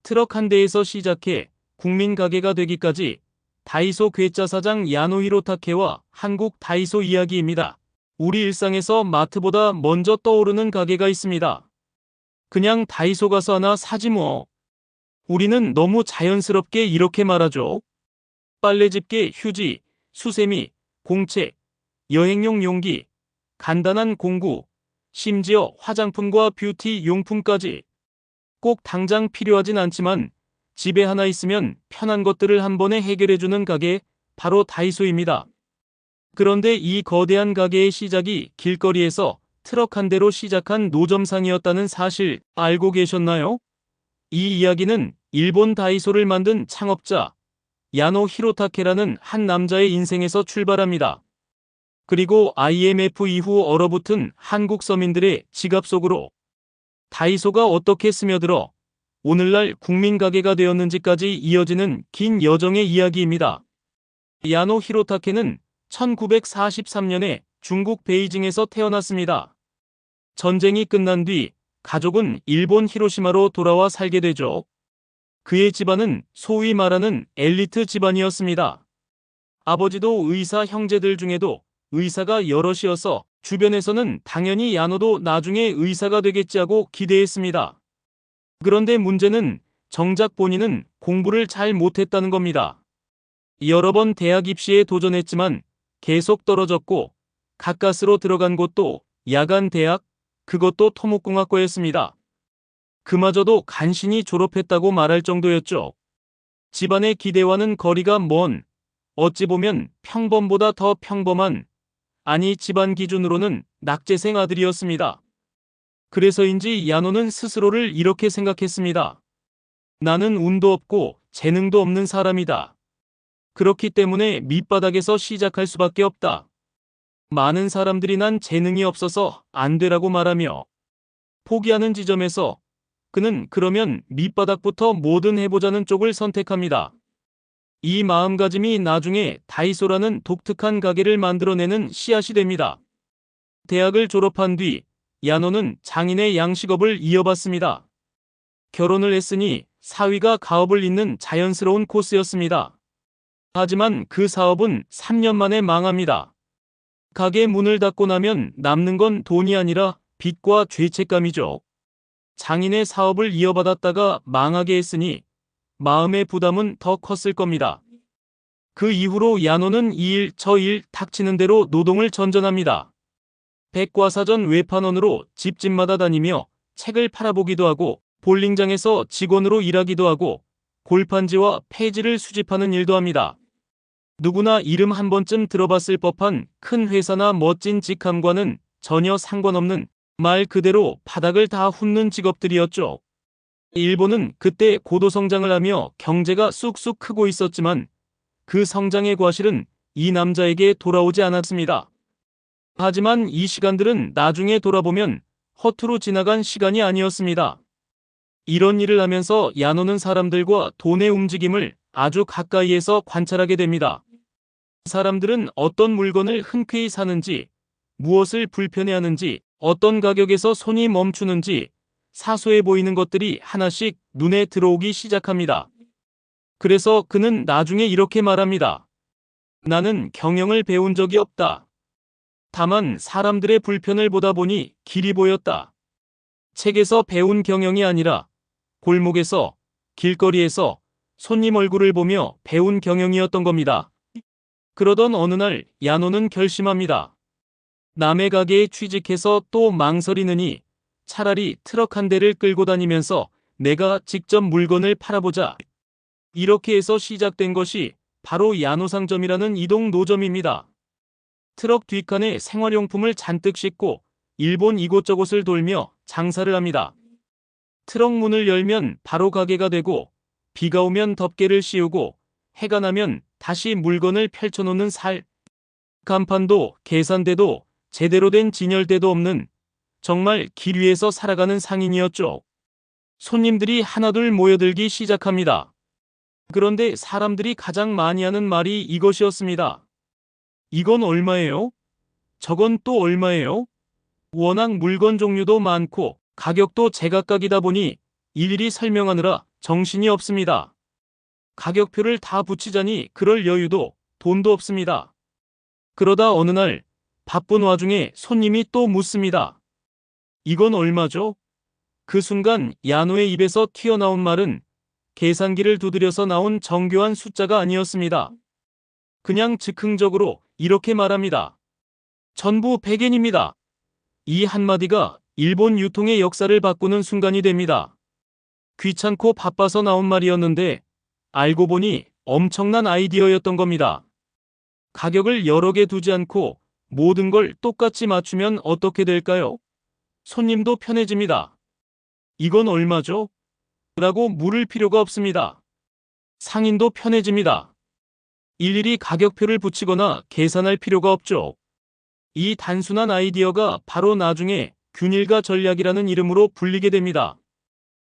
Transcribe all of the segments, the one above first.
트럭 한 대에서 시작해 국민 가게가 되기까지 다이소 괴짜 사장 야노 히로타케와 한국 다이소 이야기입니다. 우리 일상에서 마트보다 먼저 떠오르는 가게가 있습니다. 그냥 다이소 가서 하나 사지 뭐. 우리는 너무 자연스럽게 이렇게 말하죠. 빨래집게, 휴지, 수세미, 공책, 여행용 용기, 간단한 공구, 심지어 화장품과 뷰티 용품까지. 꼭 당장 필요하진 않지만 집에 하나 있으면 편한 것들을 한 번에 해결해주는 가게, 바로 다이소입니다. 그런데 이 거대한 가게의 시작이 길거리에서 트럭 한 대로 시작한 노점상이었다는 사실 알고 계셨나요? 이 이야기는 일본 다이소를 만든 창업자 야노 히로타케라는 한 남자의 인생에서 출발합니다. 그리고 IMF 이후 얼어붙은 한국 서민들의 지갑 속으로 다이소가 어떻게 스며들어 오늘날 국민 가게가 되었는지까지 이어지는 긴 여정의 이야기입니다. 야노 히로타케는 1943년에 중국 베이징에서 태어났습니다. 전쟁이 끝난 뒤 가족은 일본 히로시마로 돌아와 살게 되죠. 그의 집안은 소위 말하는 엘리트 집안이었습니다. 아버지도 의사, 형제들 중에도 의사가 여럿이어서 주변에서는 당연히 야노도 나중에 의사가 되겠지 하고 기대했습니다. 그런데 문제는 정작 본인은 공부를 잘 못했다는 겁니다. 여러 번 대학 입시에 도전했지만 계속 떨어졌고 가까스로 들어간 곳도 야간 대학, 그것도 토목공학과였습니다. 그마저도 간신히 졸업했다고 말할 정도였죠. 집안의 기대와는 거리가 먼, 어찌 보면 평범보다 더 평범한, 아니 집안 기준으로는 낙제생 아들이었습니다. 그래서인지 야노는 스스로를 이렇게 생각했습니다. 나는 운도 없고 재능도 없는 사람이다. 그렇기 때문에 밑바닥에서 시작할 수밖에 없다. 많은 사람들이 난 재능이 없어서 안 되라고 말하며 포기하는 지점에서 그는 그러면 밑바닥부터 뭐든 해보자는 쪽을 선택합니다. 이 마음가짐이 나중에 다이소라는 독특한 가게를 만들어내는 씨앗이 됩니다. 대학을 졸업한 뒤 야노는 장인의 양식업을 이어봤습니다. 결혼을 했으니 사위가 가업을 잇는 자연스러운 코스였습니다. 하지만 그 사업은 3년 만에 망합니다. 가게 문을 닫고 나면 남는 건 돈이 아니라 빚과 죄책감이죠. 장인의 사업을 이어받았다가 망하게 했으니 마음의 부담은 더 컸을 겁니다. 그 이후로 야노는 이 일 저 일 닥치는 대로 노동을 전전합니다. 백과사전 외판원으로 집집마다 다니며 책을 팔아보기도 하고 볼링장에서 직원으로 일하기도 하고 골판지와 페이지를 수집하는 일도 합니다. 누구나 이름 한 번쯤 들어봤을 법한 큰 회사나 멋진 직함과는 전혀 상관없는 말 그대로 바닥을 다 훑는 직업들이었죠. 일본은 그때 고도 성장을 하며 경제가 쑥쑥 크고 있었지만 그 성장의 과실은 이 남자에게 돌아오지 않았습니다. 하지만 이 시간들은 나중에 돌아보면 허투루 지나간 시간이 아니었습니다. 이런 일을 하면서 야노는 사람들과 돈의 움직임을 아주 가까이에서 관찰하게 됩니다. 사람들은 어떤 물건을 흔쾌히 사는지, 무엇을 불편해하는지, 어떤 가격에서 손이 멈추는지 사소해 보이는 것들이 하나씩 눈에 들어오기 시작합니다. 그래서 그는 나중에 이렇게 말합니다. 나는 경영을 배운 적이 없다. 다만 사람들의 불편을 보다 보니 길이 보였다. 책에서 배운 경영이 아니라 골목에서, 길거리에서 손님 얼굴을 보며 배운 경영이었던 겁니다. 그러던 어느 날 야노는 결심합니다. 남의 가게에 취직해서 또 망설이느니 차라리 트럭 한 대를 끌고 다니면서 내가 직접 물건을 팔아보자. 이렇게 해서 시작된 것이 바로 야노상점이라는 이동 노점입니다. 트럭 뒷칸에 생활용품을 잔뜩 싣고 일본 이곳저곳을 돌며 장사를 합니다. 트럭 문을 열면 바로 가게가 되고 비가 오면 덮개를 씌우고 해가 나면 다시 물건을 펼쳐놓는 살. 간판도 계산대도 제대로 된 진열대도 없는 정말 길 위에서 살아가는 상인이었죠. 손님들이 하나둘 모여들기 시작합니다. 그런데 사람들이 가장 많이 하는 말이 이것이었습니다. 이건 얼마예요? 저건 또 얼마예요? 워낙 물건 종류도 많고 가격도 제각각이다 보니 일일이 설명하느라 정신이 없습니다. 가격표를 다 붙이자니 그럴 여유도 돈도 없습니다. 그러다 어느 날 바쁜 와중에 손님이 또 묻습니다. 이건 얼마죠? 그 순간 야노의 입에서 튀어나온 말은 계산기를 두드려서 나온 정교한 숫자가 아니었습니다. 그냥 즉흥적으로 이렇게 말합니다. 전부 100엔입니다. 이 한마디가 일본 유통의 역사를 바꾸는 순간이 됩니다. 귀찮고 바빠서 나온 말이었는데 알고 보니 엄청난 아이디어였던 겁니다. 가격을 여러 개 두지 않고 모든 걸 똑같이 맞추면 어떻게 될까요? 손님도 편해집니다. 이건 얼마죠? 라고 물을 필요가 없습니다. 상인도 편해집니다. 일일이 가격표를 붙이거나 계산할 필요가 없죠. 이 단순한 아이디어가 바로 나중에 균일가 전략이라는 이름으로 불리게 됩니다.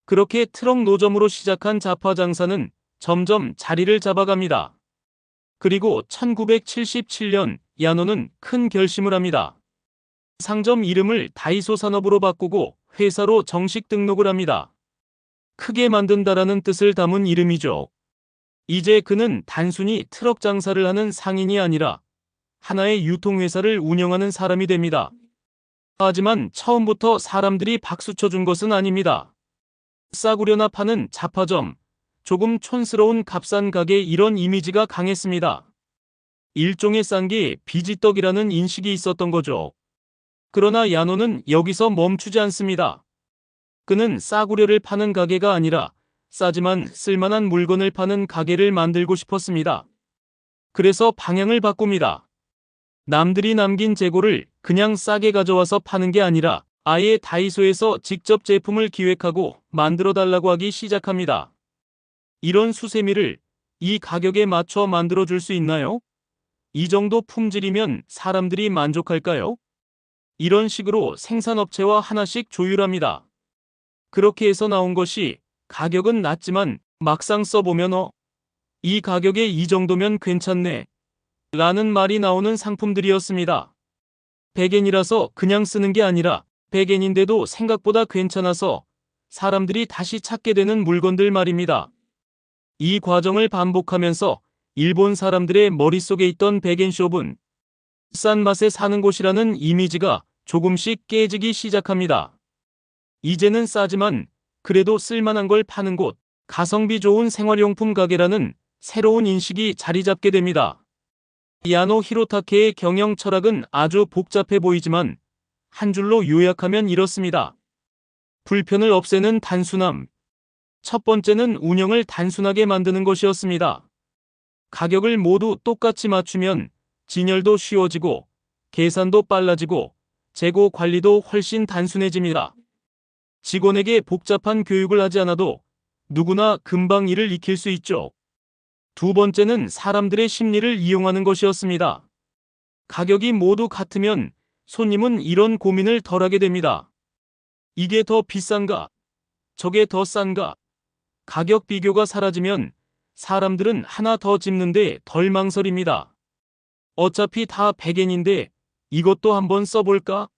그렇게 트럭 노점으로 시작한 자파 장사는 점점 자리를 잡아갑니다. 그리고 1977년 야노는 큰 결심을 합니다. 상점 이름을 다이소 산업으로 바꾸고 회사로 정식 등록을 합니다. 크게 만든다라는 뜻을 담은 이름이죠. 이제 그는 단순히 트럭 장사를 하는 상인이 아니라 하나의 유통회사를 운영하는 사람이 됩니다. 하지만 처음부터 사람들이 박수쳐 준 것은 아닙니다. 싸구려나 파는 자파점, 조금 촌스러운 값싼 가게 이런 이미지가 강했습니다. 일종의 싼 게 비지떡이라는 인식이 있었던 거죠. 그러나 야노는 여기서 멈추지 않습니다. 그는 싸구려를 파는 가게가 아니라 싸지만 쓸만한 물건을 파는 가게를 만들고 싶었습니다. 그래서 방향을 바꿉니다. 남들이 남긴 재고를 그냥 싸게 가져와서 파는 게 아니라 아예 다이소에서 직접 제품을 기획하고 만들어 달라고 하기 시작합니다. 이런 수세미를 이 가격에 맞춰 만들어 줄 수 있나요? 이 정도 품질이면 사람들이 만족할까요? 이런 식으로 생산업체와 하나씩 조율합니다. 그렇게 해서 나온 것이 가격은 낮지만 막상 써보면 이 가격에 이 정도면 괜찮네 라는 말이 나오는 상품들이었습니다. 100엔이라서 그냥 쓰는 게 아니라 100엔인데도 생각보다 괜찮아서 사람들이 다시 찾게 되는 물건들 말입니다. 이 과정을 반복하면서 일본 사람들의 머릿속에 있던 100엔숍은 싼 맛에 사는 곳이라는 이미지가 조금씩 깨지기 시작합니다. 이제는 싸지만 그래도 쓸만한 걸 파는 곳, 가성비 좋은 생활용품 가게라는 새로운 인식이 자리 잡게 됩니다. 야노 히로타케의 경영 철학은 아주 복잡해 보이지만 한 줄로 요약하면 이렇습니다. 불편을 없애는 단순함. 첫 번째는 운영을 단순하게 만드는 것이었습니다. 가격을 모두 똑같이 맞추면 진열도 쉬워지고 계산도 빨라지고 재고 관리도 훨씬 단순해집니다. 직원에게 복잡한 교육을 하지 않아도 누구나 금방 일을 익힐 수 있죠. 두 번째는 사람들의 심리를 이용하는 것이었습니다. 가격이 모두 같으면 손님은 이런 고민을 덜하게 됩니다. 이게 더 비싼가? 저게 더 싼가? 가격 비교가 사라지면 사람들은 하나 더 집는데 덜 망설입니다. 어차피 다 100엔인데 이것도 한번 써볼까?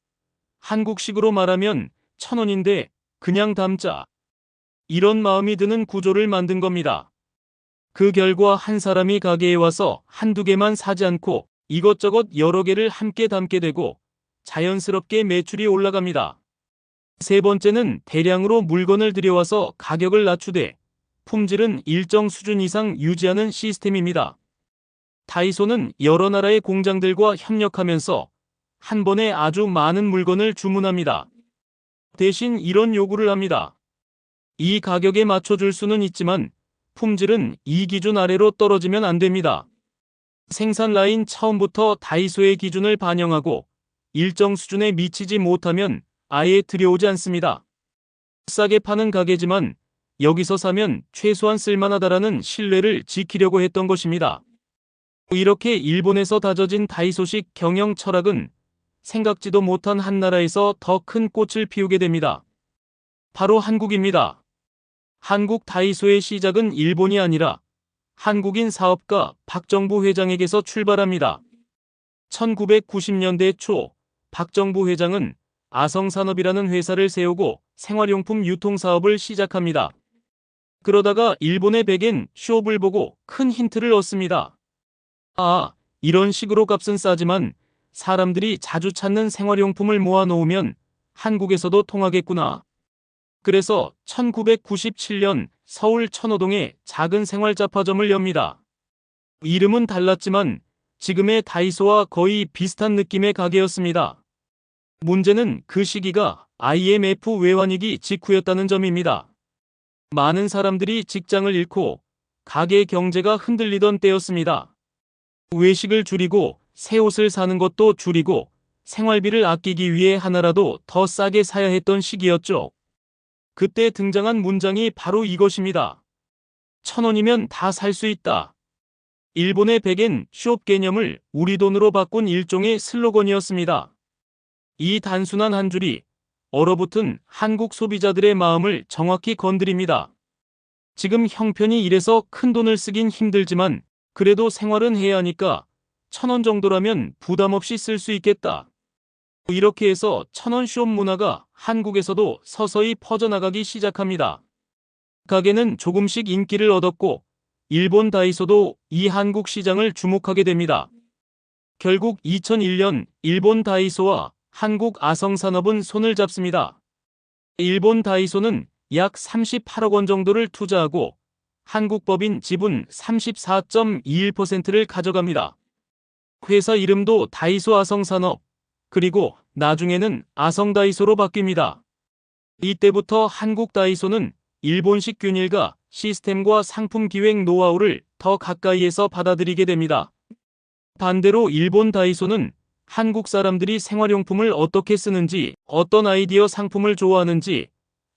한국식으로 말하면 1000원인데 그냥 담자. 이런 마음이 드는 구조를 만든 겁니다. 그 결과 한 사람이 가게에 와서 한두 개만 사지 않고 이것저것 여러 개를 함께 담게 되고 자연스럽게 매출이 올라갑니다. 세 번째는 대량으로 물건을 들여와서 가격을 낮추되 품질은 일정 수준 이상 유지하는 시스템입니다. 다이소는 여러 나라의 공장들과 협력하면서 한 번에 아주 많은 물건을 주문합니다. 대신 이런 요구를 합니다. 이 가격에 맞춰줄 수는 있지만 품질은 이 기준 아래로 떨어지면 안 됩니다. 생산 라인 처음부터 다이소의 기준을 반영하고 일정 수준에 미치지 못하면 아예 들여오지 않습니다. 싸게 파는 가게지만 여기서 사면 최소한 쓸만하다라는 신뢰를 지키려고 했던 것입니다. 이렇게 일본에서 다져진 다이소식 경영 철학은 생각지도 못한 한 나라에서 더 큰 꽃을 피우게 됩니다. 바로 한국입니다. 한국 다이소의 시작은 일본이 아니라 한국인 사업가 박정부 회장에게서 출발합니다. 1990년대 초 박정부 회장은 아성산업이라는 회사를 세우고 생활용품 유통사업을 시작합니다. 그러다가 일본의 백엔 쇼업을 보고 큰 힌트를 얻습니다. 아, 이런 식으로 값은 싸지만 사람들이 자주 찾는 생활용품을 모아놓으면 한국에서도 통하겠구나. 그래서 1997년 서울 천호동에 작은 생활잡화점을 엽니다. 이름은 달랐지만 지금의 다이소와 거의 비슷한 느낌의 가게였습니다. 문제는 그 시기가 IMF 외환위기 직후였다는 점입니다. 많은 사람들이 직장을 잃고 가게 경제가 흔들리던 때였습니다. 외식을 줄이고 새 옷을 사는 것도 줄이고 생활비를 아끼기 위해 하나라도 더 싸게 사야 했던 시기였죠. 그때 등장한 문장이 바로 이것입니다. 1,000원이면 다 살 수 있다. 일본의 백엔 쇼업 개념을 우리 돈으로 바꾼 일종의 슬로건이었습니다. 이 단순한 한 줄이 얼어붙은 한국 소비자들의 마음을 정확히 건드립니다. 지금 형편이 이래서 큰 돈을 쓰긴 힘들지만 그래도 생활은 해야 하니까 1,000원 정도라면 부담 없이 쓸 수 있겠다. 이렇게 해서 1,000원 쇼업 문화가 한국에서도 서서히 퍼져나가기 시작합니다. 가게는 조금씩 인기를 얻었고 일본 다이소도 이 한국 시장을 주목하게 됩니다. 결국 2001년 일본 다이소와 한국 아성산업은 손을 잡습니다. 일본 다이소는 약 38억 원 정도를 투자하고 한국 법인 지분 34.21%를 가져갑니다. 회사 이름도 다이소 아성산업, 그리고 나중에는 아성다이소로 바뀝니다. 이때부터 한국 다이소는 일본식 균일과 시스템과 상품 기획 노하우를 더 가까이에서 받아들이게 됩니다. 반대로 일본 다이소는 한국 사람들이 생활용품을 어떻게 쓰는지, 어떤 아이디어 상품을 좋아하는지,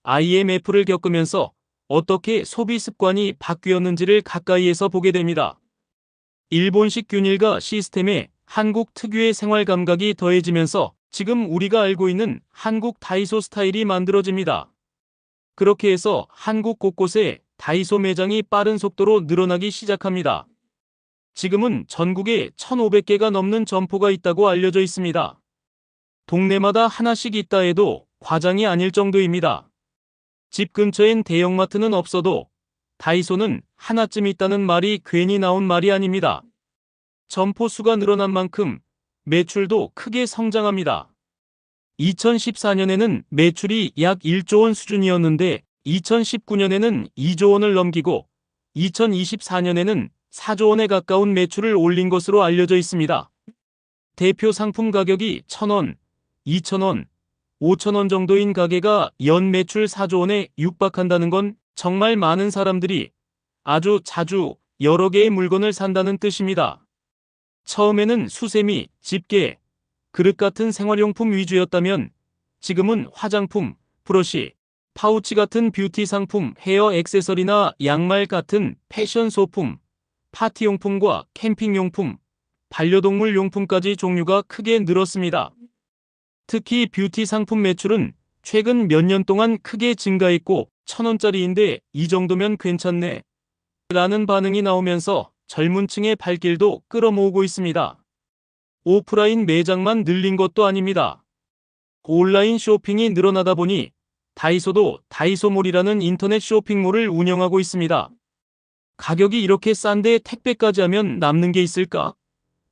IMF를 겪으면서 어떻게 소비 습관이 바뀌었는지를 가까이에서 보게 됩니다. 일본식 균일과 시스템에 한국 특유의 생활 감각이 더해지면서 지금 우리가 알고 있는 한국 다이소 스타일이 만들어집니다. 그렇게 해서 한국 곳곳에 다이소 매장이 빠른 속도로 늘어나기 시작합니다. 지금은 전국에 1,500개가 넘는 점포가 있다고 알려져 있습니다. 동네마다 하나씩 있다 해도 과장이 아닐 정도입니다. 집 근처엔 대형마트는 없어도 다이소는 하나쯤 있다는 말이 괜히 나온 말이 아닙니다. 점포 수가 늘어난 만큼 매출도 크게 성장합니다. 2014년에는 매출이 약 1조 원 수준이었는데 2019년에는 2조 원을 넘기고 2024년에는 4조 원에 가까운 매출을 올린 것으로 알려져 있습니다. 대표 상품 가격이 1,000원, 2,000원, 5,000원 정도인 가게가 연 매출 4조 원에 육박한다는 건 정말 많은 사람들이 아주 자주 여러 개의 물건을 산다는 뜻입니다. 처음에는 수세미, 집게, 그릇 같은 생활용품 위주였다면 지금은 화장품, 브러쉬, 파우치 같은 뷰티 상품, 헤어 액세서리나 양말 같은 패션 소품, 파티용품과 캠핑용품, 반려동물 용품까지 종류가 크게 늘었습니다. 특히 뷰티 상품 매출은 최근 몇 년 동안 크게 증가했고 1,000원짜리인데 이 정도면 괜찮네 라는 반응이 나오면서 젊은 층의 발길도 끌어모으고 있습니다. 오프라인 매장만 늘린 것도 아닙니다. 온라인 쇼핑이 늘어나다 보니 다이소도 다이소몰이라는 인터넷 쇼핑몰을 운영하고 있습니다. 가격이 이렇게 싼데 택배까지 하면 남는 게 있을까?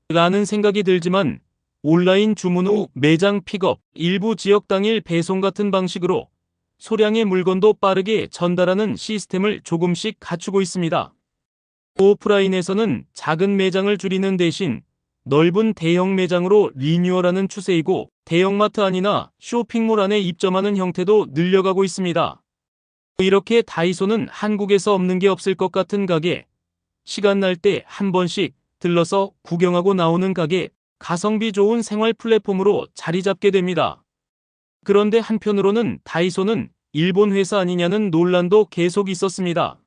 라는 생각이 들지만 온라인 주문 후 매장 픽업, 일부 지역 당일 배송 같은 방식으로 소량의 물건도 빠르게 전달하는 시스템을 조금씩 갖추고 있습니다. 오프라인에서는 작은 매장을 줄이는 대신 넓은 대형 매장으로 리뉴얼하는 추세이고 대형마트 안이나 쇼핑몰 안에 입점하는 형태도 늘려가고 있습니다. 이렇게 다이소는 한국에서 없는 게 없을 것 같은 가게, 시간 날 때 한 번씩 들러서 구경하고 나오는 가게, 가성비 좋은 생활 플랫폼으로 자리 잡게 됩니다. 그런데 한편으로는 다이소는 일본 회사 아니냐는 논란도 계속 있었습니다.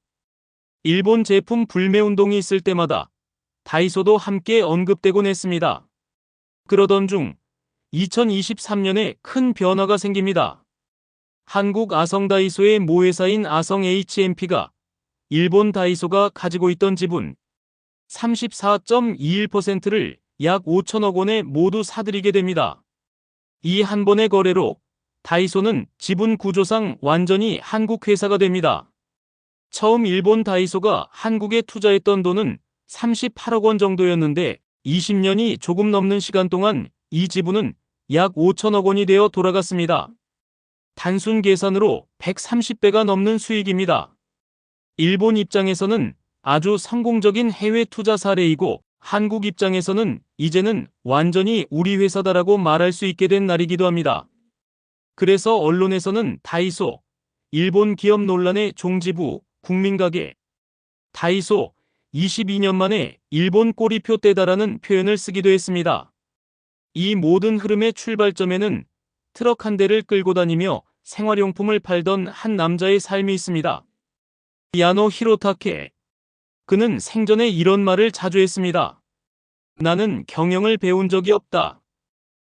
일본 제품 불매 운동이 있을 때마다 다이소도 함께 언급되곤 했습니다. 그러던 중 2023년에 큰 변화가 생깁니다. 한국 아성다이소의 모회사인 아성 HMP가 일본 다이소가 가지고 있던 지분 34.21%를 약 5천억 원에 모두 사들이게 됩니다. 이 한 번의 거래로 다이소는 지분 구조상 완전히 한국 회사가 됩니다. 처음 일본 다이소가 한국에 투자했던 돈은 38억 원 정도였는데 20년이 조금 넘는 시간 동안 이 지분은 약 5천억 원이 되어 돌아갔습니다. 단순 계산으로 130배가 넘는 수익입니다. 일본 입장에서는 아주 성공적인 해외 투자 사례이고 한국 입장에서는 이제는 완전히 우리 회사다라고 말할 수 있게 된 날이기도 합니다. 그래서 언론에서는 다이소, 일본 기업 논란의 종지부, 국민가게, 다이소, 22년 만에 일본 꼬리표 떼다라는 표현을 쓰기도 했습니다. 이 모든 흐름의 출발점에는 트럭 한 대를 끌고 다니며 생활용품을 팔던 한 남자의 삶이 있습니다. 야노 히로타케. 그는 생전에 이런 말을 자주 했습니다. 나는 경영을 배운 적이 없다.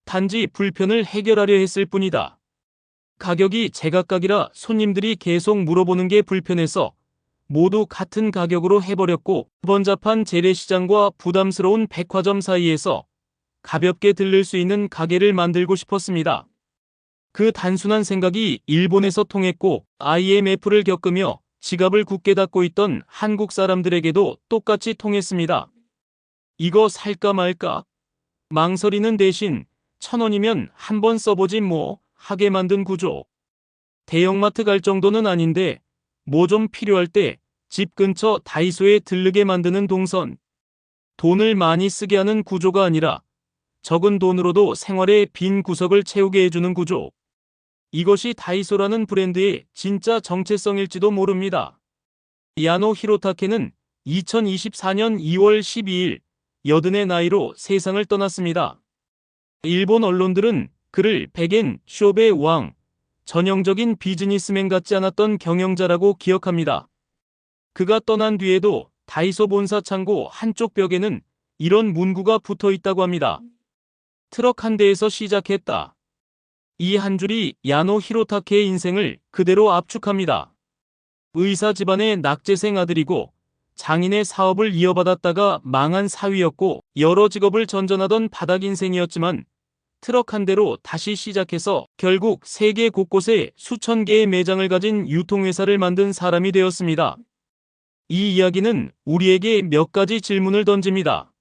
단지 불편을 해결하려 했을 뿐이다. 가격이 제각각이라 손님들이 계속 물어보는 게 불편해서 모두 같은 가격으로 해버렸고 번잡한 재래시장과 부담스러운 백화점 사이에서 가볍게 들를 수 있는 가게를 만들고 싶었습니다. 그 단순한 생각이 일본에서 통했고 IMF를 겪으며 지갑을 굳게 닫고 있던 한국 사람들에게도 똑같이 통했습니다. 이거 살까 말까? 망설이는 대신 1,000원이면 한번 써보지 뭐 하게 만든 구조. 대형마트 갈 정도는 아닌데 뭐 좀 필요할 때 집 근처 다이소에 들르게 만드는 동선. 돈을 많이 쓰게 하는 구조가 아니라 적은 돈으로도 생활의 빈 구석을 채우게 해주는 구조. 이것이 다이소라는 브랜드의 진짜 정체성일지도 모릅니다. 야노 히로타케는 2024년 2월 12일 80의 나이로 세상을 떠났습니다. 일본 언론들은 그를 백엔 숍의 왕, 전형적인 비즈니스맨 같지 않았던 경영자라고 기억합니다. 그가 떠난 뒤에도 다이소 본사 창고 한쪽 벽에는 이런 문구가 붙어 있다고 합니다. 트럭 한 대에서 시작했다. 이 한 줄이 야노 히로타케의 인생을 그대로 압축합니다. 의사 집안의 낙제생 아들이고 장인의 사업을 이어받았다가 망한 사위였고 여러 직업을 전전하던 바닥 인생이었지만 트럭 한 대로 다시 시작해서 결국 세계 곳곳에 수천 개의 매장을 가진 유통회사를 만든 사람이 되었습니다. 이 이야기는 우리에게 몇 가지 질문을 던집니다.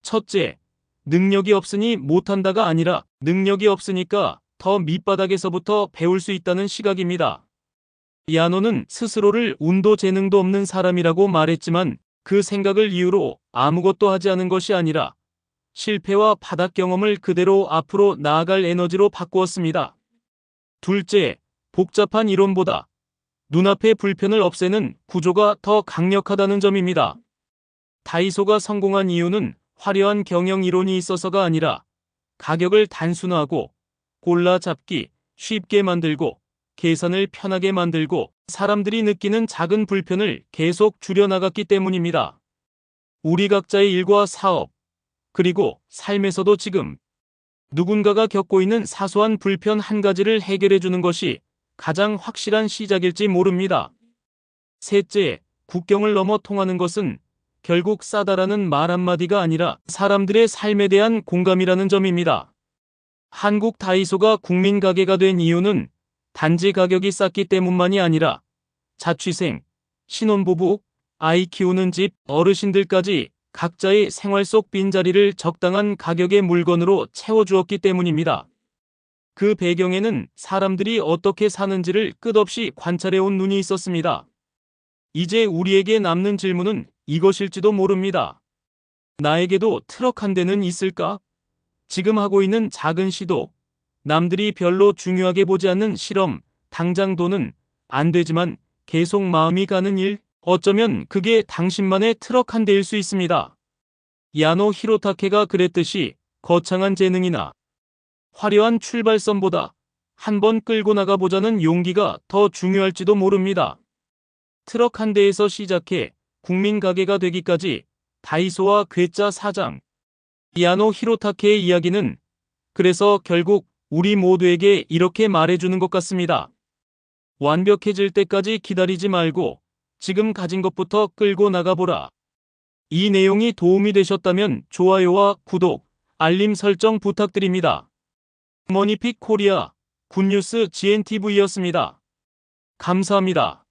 첫째, 능력이 없으니 못한다가 아니라 능력이 없으니까 더 밑바닥에서부터 배울 수 있다는 시각입니다. 야노는 스스로를 운도 재능도 없는 사람이라고 말했지만 그 생각을 이유로 아무것도 하지 않은 것이 아니라 실패와 바닥 경험을 그대로 앞으로 나아갈 에너지로 바꾸었습니다. 둘째, 복잡한 이론보다 눈앞의 불편을 없애는 구조가 더 강력하다는 점입니다. 다이소가 성공한 이유는 화려한 경영 이론이 있어서가 아니라 가격을 단순화하고 골라 잡기 쉽게 만들고 계산을 편하게 만들고 사람들이 느끼는 작은 불편을 계속 줄여나갔기 때문입니다. 우리 각자의 일과 사업, 그리고 삶에서도 지금 누군가가 겪고 있는 사소한 불편 한 가지를 해결해 주는 것이 가장 확실한 시작일지 모릅니다. 셋째, 국경을 넘어 통하는 것은 결국 싸다라는 말 한마디가 아니라 사람들의 삶에 대한 공감이라는 점입니다. 한국 다이소가 국민 가게가 된 이유는 단지 가격이 쌌기 때문만이 아니라 자취생, 신혼부부, 아이 키우는 집, 어르신들까지 각자의 생활 속 빈자리를 적당한 가격의 물건으로 채워주었기 때문입니다. 그 배경에는 사람들이 어떻게 사는지를 끝없이 관찰해온 눈이 있었습니다. 이제 우리에게 남는 질문은 이것일지도 모릅니다. 나에게도 트럭 한 대는 있을까? 지금 하고 있는 작은 시도, 남들이 별로 중요하게 보지 않는 실험, 당장 돈은 안 되지만 계속 마음이 가는 일, 어쩌면 그게 당신만의 트럭 한 대일 수 있습니다. 야노 히로타케가 그랬듯이 거창한 재능이나 화려한 출발선보다 한번 끌고 나가보자는 용기가 더 중요할지도 모릅니다. 트럭 한 대에서 시작해 국민 가게가 되기까지 다이소와 괴짜 사장 야노 히로타케의 이야기는 그래서 결국 우리 모두에게 이렇게 말해주는 것 같습니다. 완벽해질 때까지 기다리지 말고 지금 가진 것부터 끌고 나가보라. 이 내용이 도움이 되셨다면 좋아요와 구독, 알림 설정 부탁드립니다. 머니픽 코리아 굿뉴스 GNTV였습니다. 감사합니다.